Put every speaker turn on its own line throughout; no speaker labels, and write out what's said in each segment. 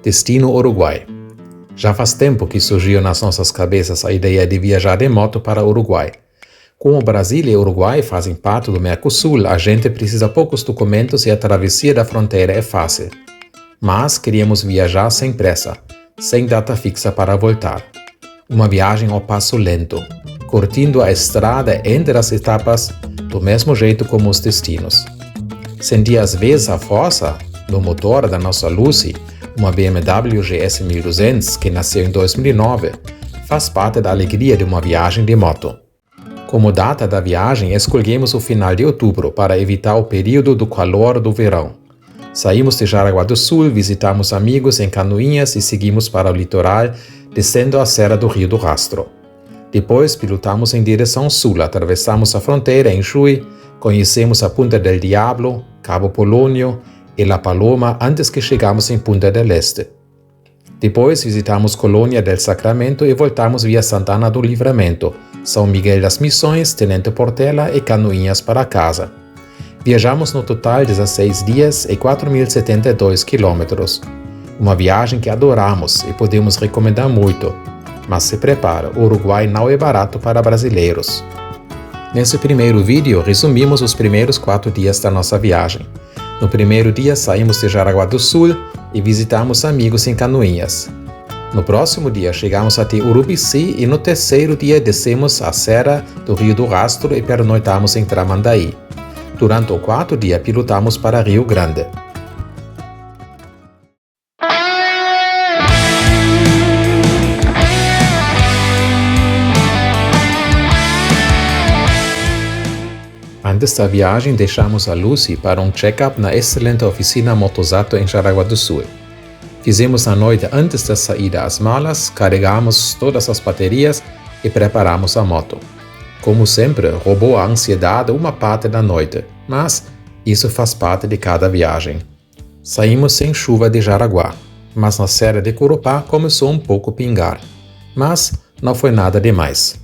Destino Uruguai. Já faz tempo que surgiu nas nossas cabeças a ideia de viajar de moto para o Uruguai. Como o Brasil e o Uruguai fazem parte do Mercosul, a gente precisa de poucos documentos e a travessia da fronteira é fácil. Mas queríamos viajar sem pressa, sem data fixa para voltar. Uma viagem ao passo lento, curtindo a estrada entre as etapas do mesmo jeito como os destinos. Senti às vezes a força do motor da nossa Lucy, uma BMW GS 1200 que nasceu em 2009, faz parte da alegria de uma viagem de moto. Como data da viagem, escolhemos o final de outubro para evitar o período do calor do verão. Saímos de Jaraguá do Sul, visitamos amigos em Canoinhas e seguimos para o litoral, descendo a serra do Rio do Rastro. Depois pilotamos em direção sul, atravessamos a fronteira em Juí, conhecemos a Punta del Diablo, Cabo Polônio e La Paloma antes que chegamos em Punta del Este. Depois visitamos Colônia del Sacramento e voltamos via Santana do Livramento, São Miguel das Missões, Tenente Portela e Canoinhas para casa. Viajamos no total 16 dias e 4.072 quilômetros. Uma viagem que adoramos e podemos recomendar muito. Mas se prepara, o Uruguai não é barato para brasileiros. Nesse primeiro vídeo, resumimos os primeiros 4 dias da nossa viagem. No primeiro dia, saímos de Jaraguá do Sul e visitamos amigos em Canoinhas. No próximo dia, chegamos até Urubici e no terceiro dia, descemos a serra do Rio do Rastro e pernoitamos em Tramandaí. Durante o quarto dia, pilotamos para Rio Grande. Antes da viagem, deixamos a Lucy para um check-up na excelente oficina Motosato em Jaraguá do Sul. Fizemos na noite antes da saída as malas, carregamos todas as baterias e preparamos a moto. Como sempre, roubou a ansiedade uma parte da noite, mas isso faz parte de cada viagem. Saímos sem chuva de Jaraguá, mas na serra de Corupá começou um pouco a pingar. Mas não foi nada demais.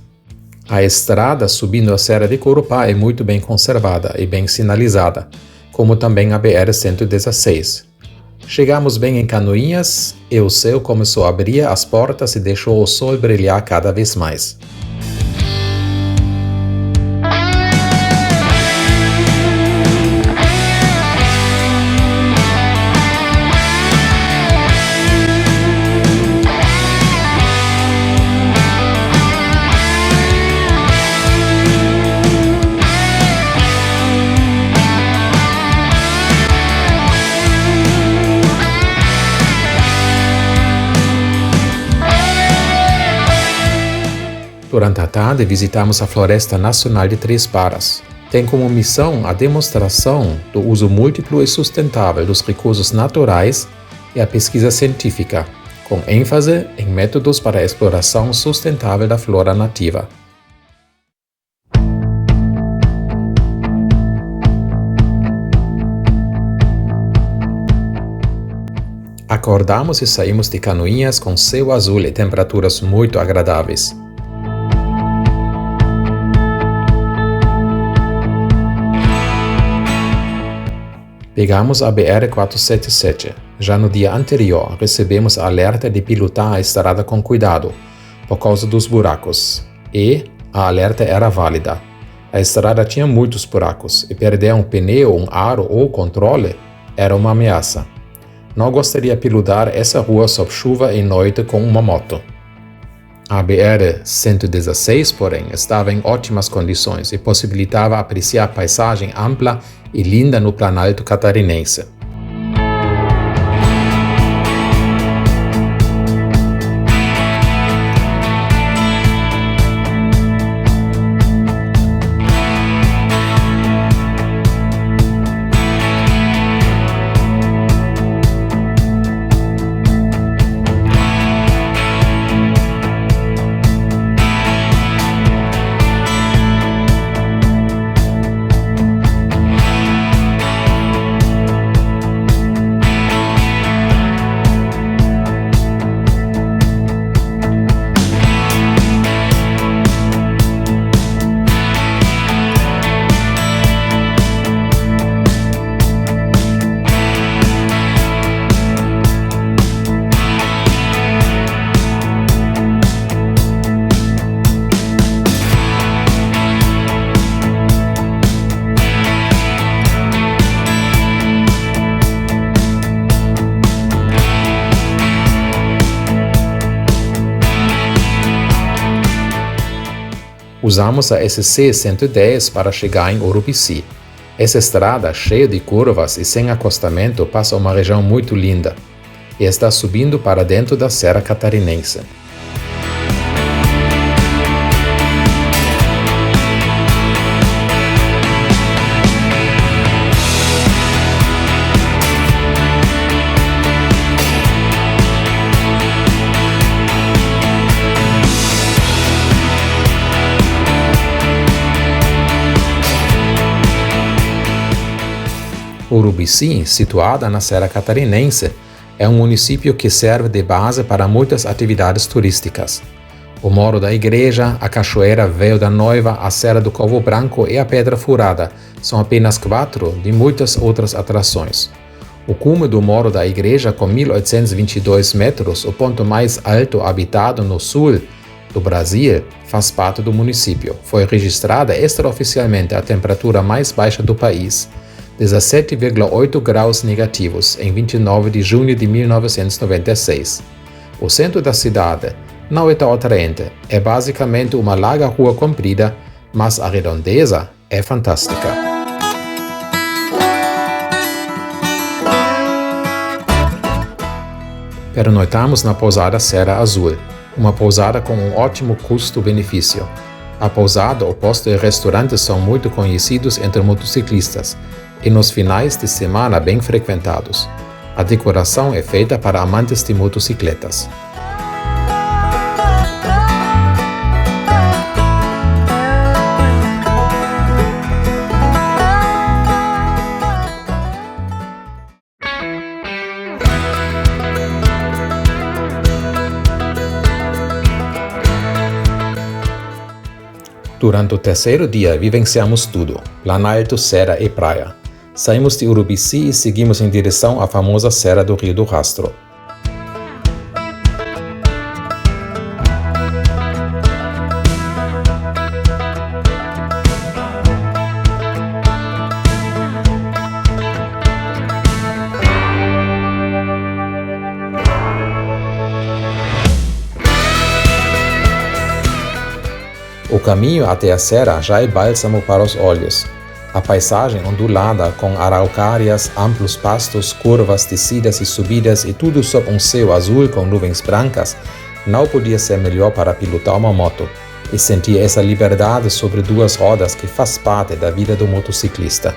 A estrada subindo a serra de Corupá é muito bem conservada e bem sinalizada, como também a BR-116. Chegamos bem em Canoinhas e o céu começou a abrir as portas e deixou o sol brilhar cada vez mais. Durante a tarde, visitamos a Floresta Nacional de Três Barras. Tem como missão a demonstração do uso múltiplo e sustentável dos recursos naturais e a pesquisa científica, com ênfase em métodos para a exploração sustentável da flora nativa. Acordamos e saímos de Canoinhas com céu azul e temperaturas muito agradáveis. Pegamos a BR-477. Já no dia anterior, recebemos alerta de pilotar a estrada com cuidado, por causa dos buracos. E a alerta era válida. A estrada tinha muitos buracos, e perder um pneu, um aro ou controle era uma ameaça. Não gostaria de pilotar essa rua sob chuva e noite com uma moto. A BR-116, porém, estava em ótimas condições e possibilitava apreciar a paisagem ampla e linda no Planalto Catarinense. Usamos a SC 110 para chegar em Urubici. Essa estrada, cheia de curvas e sem acostamento, passa uma região muito linda e está subindo para dentro da Serra Catarinense. Urubici, situada na Serra Catarinense, é um município que serve de base para muitas atividades turísticas. O Morro da Igreja, a Cachoeira Véu da Noiva, a Serra do Covo Branco e a Pedra Furada são apenas 4 de muitas outras atrações. O cume do Morro da Igreja, com 1.822 metros, o ponto mais alto habitado no sul do Brasil, faz parte do município. Foi registrada extraoficialmente a temperatura mais baixa do país, 17,8 graus negativos, em 29 de junho de 1996. O centro da cidade não é tão atraente, é basicamente uma larga rua comprida, mas a redondeza é fantástica. Pernoitamos na pousada Serra Azul, uma pousada com um ótimo custo-benefício. A pousada, o posto e restaurantes são muito conhecidos entre motociclistas e nos finais de semana bem frequentados. A decoração é feita para amantes de motocicletas. Durante o terceiro dia, vivenciamos tudo: Planalto, serra e praia. Saímos de Urubici e seguimos em direção à famosa Serra do Rio do Rastro. O caminho até a serra já é bálsamo para os olhos. A paisagem ondulada, com araucárias, amplos pastos, curvas, descidas e subidas e tudo sob um céu azul com nuvens brancas, não podia ser melhor para pilotar uma moto e sentir essa liberdade sobre duas rodas que faz parte da vida do motociclista.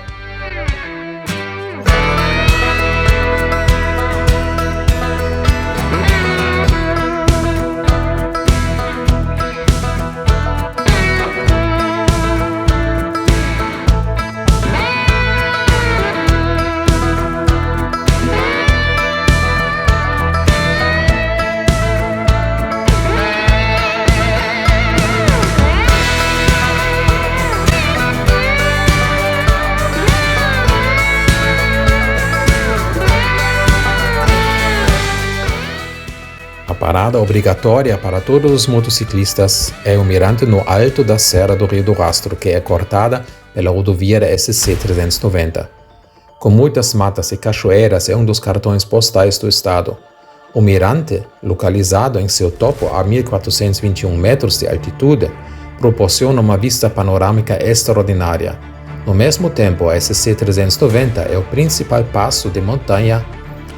A parada obrigatória para todos os motociclistas é o mirante no alto da Serra do Rio do Rastro, que é cortada pela rodovia SC 390. Com muitas matas e cachoeiras, é um dos cartões postais do estado. O mirante, localizado em seu topo a 1.421 metros de altitude, proporciona uma vista panorâmica extraordinária. No mesmo tempo, a SC 390 é o principal passo de montanha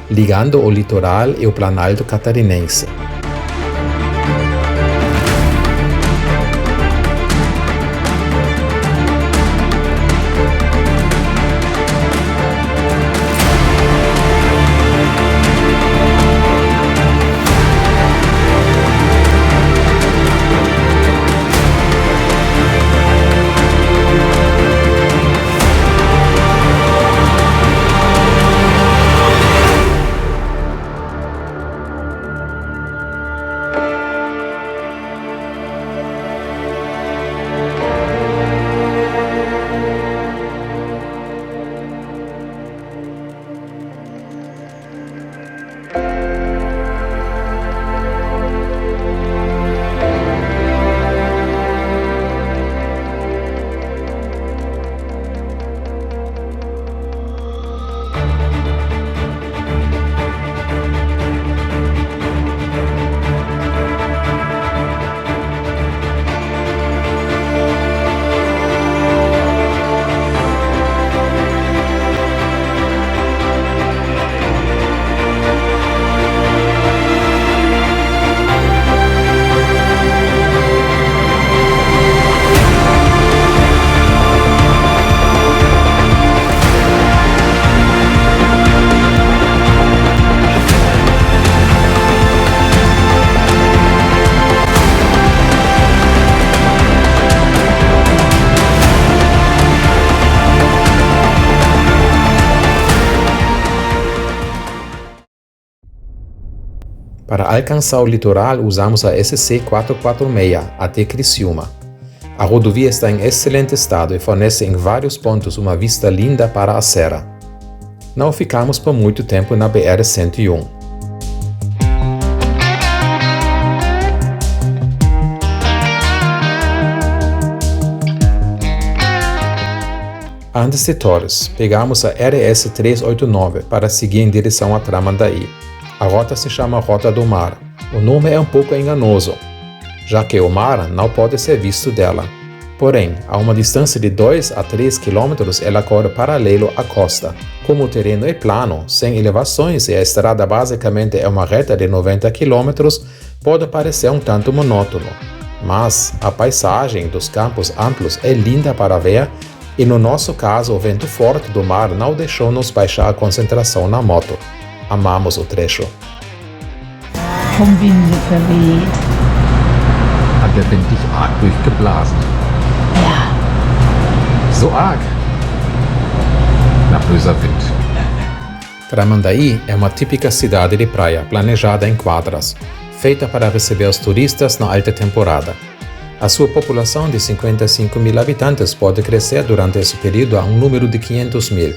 ligando o litoral e o Planalto catarinense. Para alcançar o litoral, usamos a SC 446 até Criciúma. A rodovia está em excelente estado e fornece em vários pontos uma vista linda para a serra. Não ficamos por muito tempo na BR-101. Antes de Torres, pegamos a RS 389 para seguir em direção a Tramandaí. A rota se chama Rota do Mar. O nome é um pouco enganoso, já que o mar não pode ser visto dela. Porém, a uma distância de 2 a 3 km, ela corre paralelo à costa. Como o terreno é plano, sem elevações e a estrada basicamente é uma reta de 90 km, pode parecer um tanto monótono. Mas a paisagem dos campos amplos é linda para ver e no nosso caso o vento forte do mar não deixou-nos baixar a concentração na moto. Amamos o trecho.
Vom Winde verweht.
Hat der Wind dich arg durchgeblasen?
Ja,
So arg? Na, böser Wind.
Tramandaí é uma típica cidade de praia, planejada em quadras, feita para receber os turistas na alta temporada. A sua população de 55 mil habitantes pode crescer durante esse período a um número de 500 mil.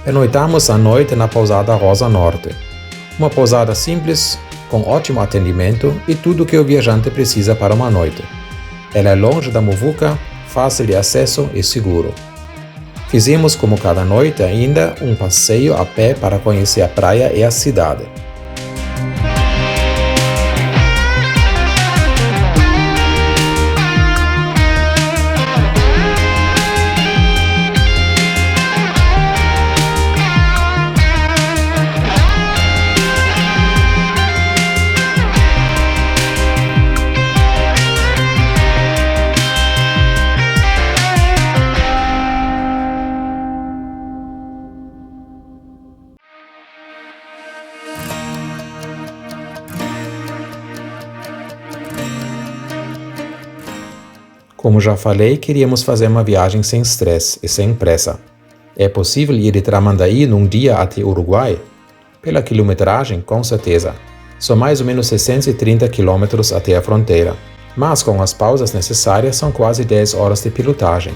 Pernoitamos a noite na pousada Rosa Norte. Uma pousada simples, com ótimo atendimento e tudo o que o viajante precisa para uma noite. Ela é longe da muvuca, fácil de acesso e seguro. Fizemos, como cada noite ainda, um passeio a pé para conhecer a praia e a cidade. Como já falei, queríamos fazer uma viagem sem estresse e sem pressa. É possível ir de Tramandaí num dia até Uruguai? Pela quilometragem, com certeza. São mais ou menos 630 km até a fronteira, mas com as pausas necessárias são quase 10 horas de pilotagem.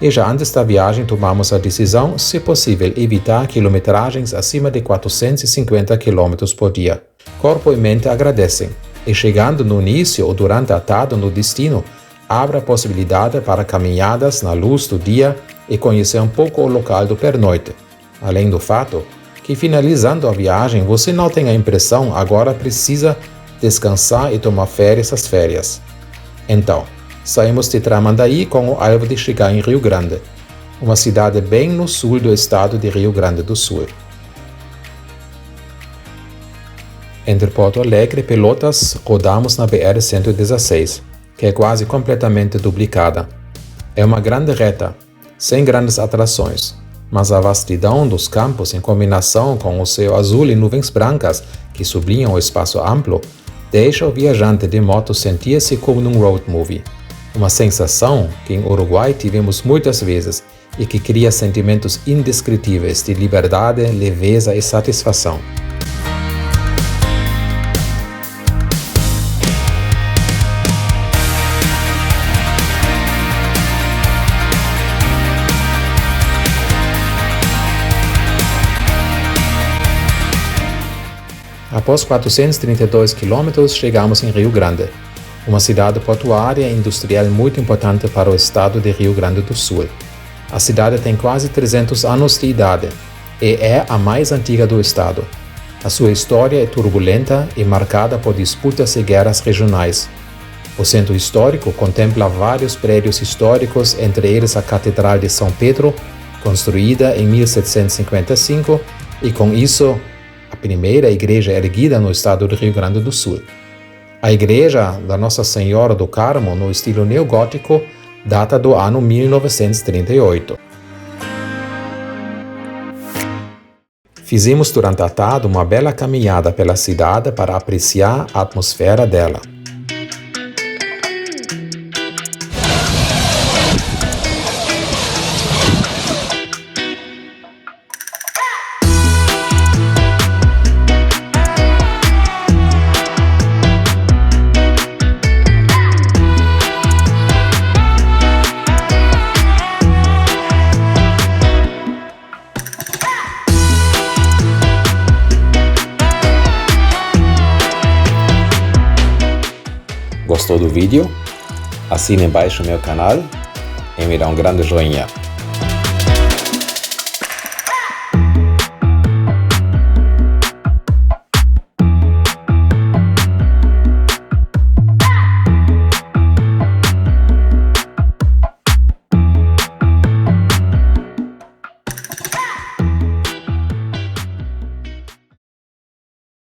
E já antes da viagem tomamos a decisão, se possível, evitar quilometragens acima de 450 km por dia. Corpo e mente agradecem, e chegando no início ou durante a tarde no destino, abre a possibilidade para caminhadas na luz do dia e conhecer um pouco o local do pernoite. Além do fato que, finalizando a viagem, você não tem a impressão agora precisa descansar e tomar essas férias. Então, saímos de Tramandaí com o alvo de chegar em Rio Grande, uma cidade bem no sul do estado de Rio Grande do Sul. Entre Porto Alegre e Pelotas, rodamos na BR-116, que é quase completamente duplicada. É uma grande reta, sem grandes atrações, mas a vastidão dos campos em combinação com o céu azul e nuvens brancas que sublinham o espaço amplo, deixa o viajante de moto sentir-se como num road movie. Uma sensação que em Uruguai tivemos muitas vezes e que cria sentimentos indescritíveis de liberdade, leveza e satisfação. Após 432 quilômetros, chegamos em Rio Grande, uma cidade portuária e industrial muito importante para o estado de Rio Grande do Sul. A cidade tem quase 300 anos de idade e é a mais antiga do estado. A sua história é turbulenta e marcada por disputas e guerras regionais. O centro histórico contempla vários prédios históricos, entre eles a Catedral de São Pedro, construída em 1755, e com isso, a primeira igreja erguida no estado do Rio Grande do Sul. A igreja da Nossa Senhora do Carmo, no estilo neogótico, data do ano 1938. Fizemos durante a tarde uma bela caminhada pela cidade para apreciar a atmosfera dela. Gostou do vídeo? Assine embaixo o meu canal e me dá um grande joinha.